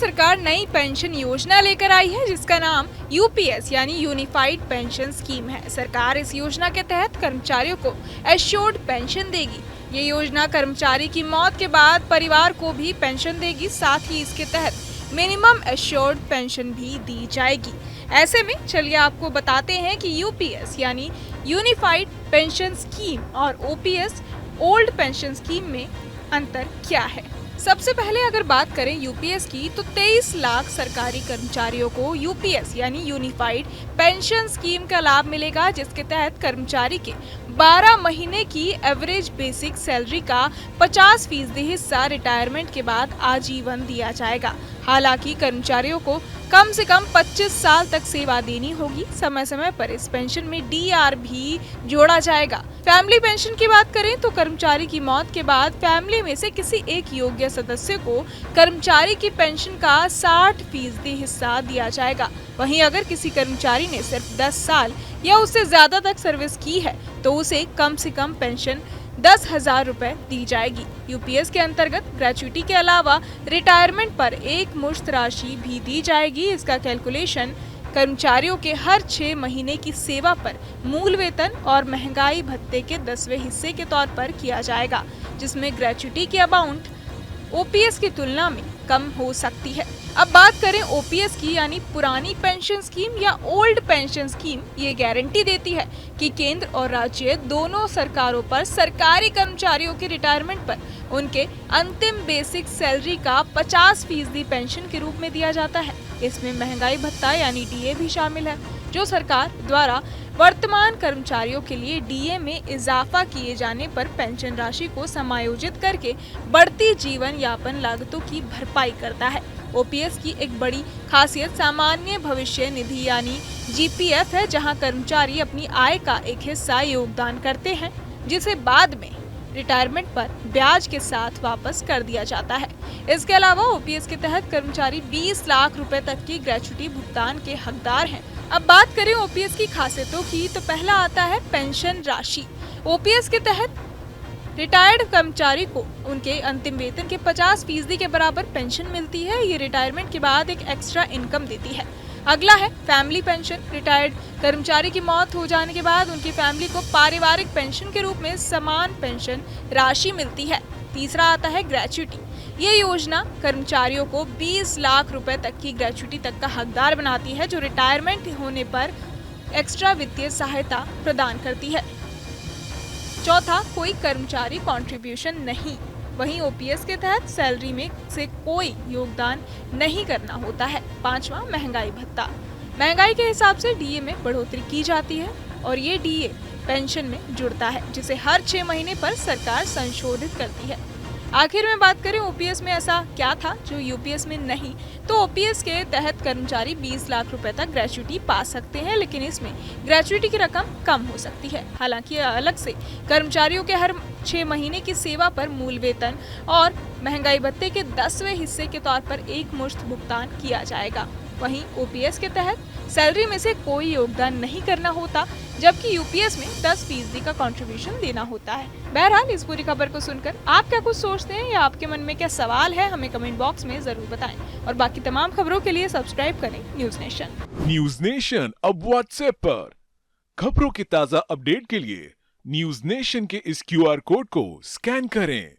सरकार नई पेंशन योजना लेकर आई है जिसका नाम यूपीएस यानी यूनिफाइड पेंशन स्कीम है। सरकार इस योजना के तहत कर्मचारियों को एश्योर्ड पेंशन देगी। ये योजना कर्मचारी की मौत के बाद परिवार को भी पेंशन देगी। साथ ही इसके तहत मिनिमम एश्योर्ड पेंशन भी दी जाएगी। ऐसे में चलिए आपको बताते हैं कि यूपीएस यानी यूनिफाइड पेंशन स्कीम और ओपीएस ओल्ड पेंशन स्कीम में अंतर क्या है। सबसे पहले अगर बात करें यूपीएस की तो 23 लाख सरकारी कर्मचारियों को यूपीएस यानी यूनिफाइड पेंशन स्कीम का लाभ मिलेगा, जिसके तहत कर्मचारी के 12 महीने की एवरेज बेसिक सैलरी का 50% हिस्सा रिटायरमेंट के बाद आजीवन दिया जाएगा। हालांकि कर्मचारियों को कम से कम 25 साल तक सेवा देनी होगी। समय समय पर इस पेंशन में डीआर भी जोड़ा जाएगा। फैमिली पेंशन की बात करें तो कर्मचारी की मौत के बाद फैमिली में से किसी एक योग्य सदस्य को कर्मचारी की पेंशन का 60% हिस्सा दिया जाएगा। वहीं अगर किसी कर्मचारी ने सिर्फ 10 साल या उससे ज्यादा तक सर्विस की है तो उसे कम से कम पेंशन 10,000 रुपए दी जाएगी। यूपीएस के अंतर्गत ग्रेच्युटी के अलावा रिटायरमेंट पर एक मुश्त राशि भी दी जाएगी। इसका कैलकुलेशन कर्मचारियों के हर 6 महीने की सेवा पर मूल वेतन और महंगाई भत्ते के 10वें हिस्से के तौर पर किया जाएगा, जिसमें ग्रेच्युटी की अमाउंट ओपीएस की तुलना में कम हो सकती है। अब बात करें ओपीएस की यानी पुरानी पेंशन स्कीम या ओल्ड पेंशन स्कीम, ये गारंटी देती है कि केंद्र और राज्य दोनों सरकारों पर सरकारी कर्मचारियों के रिटायरमेंट पर उनके अंतिम बेसिक सैलरी का 50% पेंशन के रूप में दिया जाता है। इसमें महंगाई भत्ता यानी डीए भी शामिल है, जो सरकार द्वारा वर्तमान कर्मचारियों के लिए डीए में इजाफा किए जाने पर पेंशन राशि को समायोजित करके बढ़ती जीवन यापन लागतों की भरपाई करता है। ओपीएस की एक बड़ी खासियत सामान्य भविष्य निधि यानी जीपीएफ है, जहां कर्मचारी अपनी आय का एक हिस्सा योगदान करते हैं, जिसे बाद में रिटायरमेंट पर ब्याज के साथ वापस कर दिया जाता है। इसके अलावा ओपीएस के तहत कर्मचारी 20 लाख रुपए तक की ग्रेच्युटी भुगतान के हकदार हैं। अब बात करें ओपीएस की खासियतों की तो पहला आता है पेंशन राशि। ओपीएस के तहत रिटायर्ड कर्मचारी को उनके अंतिम वेतन के 50% के बराबर पेंशन मिलती है। ये रिटायरमेंट के बाद एक एक्स्ट्रा इनकम देती है। अगला है फैमिली पेंशन। रिटायर्ड कर्मचारी की मौत हो जाने के बाद उनकी फैमिली को पारिवारिक पेंशन के रूप में समान पेंशन राशि मिलती है। तीसरा आता है ग्रेच्युटी। ये योजना कर्मचारियों को 20 लाख रुपए तक की ग्रेच्युटी तक का हकदार बनाती है, जो रिटायरमेंट होने पर एक्स्ट्रा वित्तीय सहायता प्रदान करती है। चौथा, कोई कर्मचारी कंट्रीब्यूशन नहीं। वहीं ओपीएस के तहत सैलरी में से कोई योगदान नहीं करना होता है। पांचवा, महंगाई भत्ता। महंगाई के हिसाब से डीए में बढ़ोतरी की जाती है और ये डीए पेंशन में जुड़ता है, जिसे हर 6 महीने पर सरकार संशोधित करती है। आखिर में बात करें ओपीएस में ऐसा क्या था जो यूपीएस में नहीं, तो ओपीएस के तहत कर्मचारी 20 लाख रुपए तक ग्रेच्युटी पा सकते हैं, लेकिन इसमें ग्रेच्युटी की रकम कम हो सकती है। हालांकि अलग से कर्मचारियों के हर 6 महीने की सेवा पर मूल वेतन और महंगाई भत्ते के 10वें हिस्से के तौर पर एक मुश्त भुगतान किया जाएगा। वहीं ओपीएस के तहत सैलरी में से कोई योगदान नहीं करना होता, जबकि यूपीएस में 10% का कंट्रीब्यूशन देना होता है। बहरहाल इस पूरी खबर को सुनकर आप क्या कुछ सोचते हैं या आपके मन में क्या सवाल है, हमें कमेंट बॉक्स में जरूर बताएं और बाकी तमाम खबरों के लिए सब्सक्राइब करें न्यूज नेशन। न्यूज नेशन अब व्हाट्सएप पर खबरों की ताजा अपडेट के लिए न्यूज नेशन के इस क्यूआर कोड को स्कैन करें।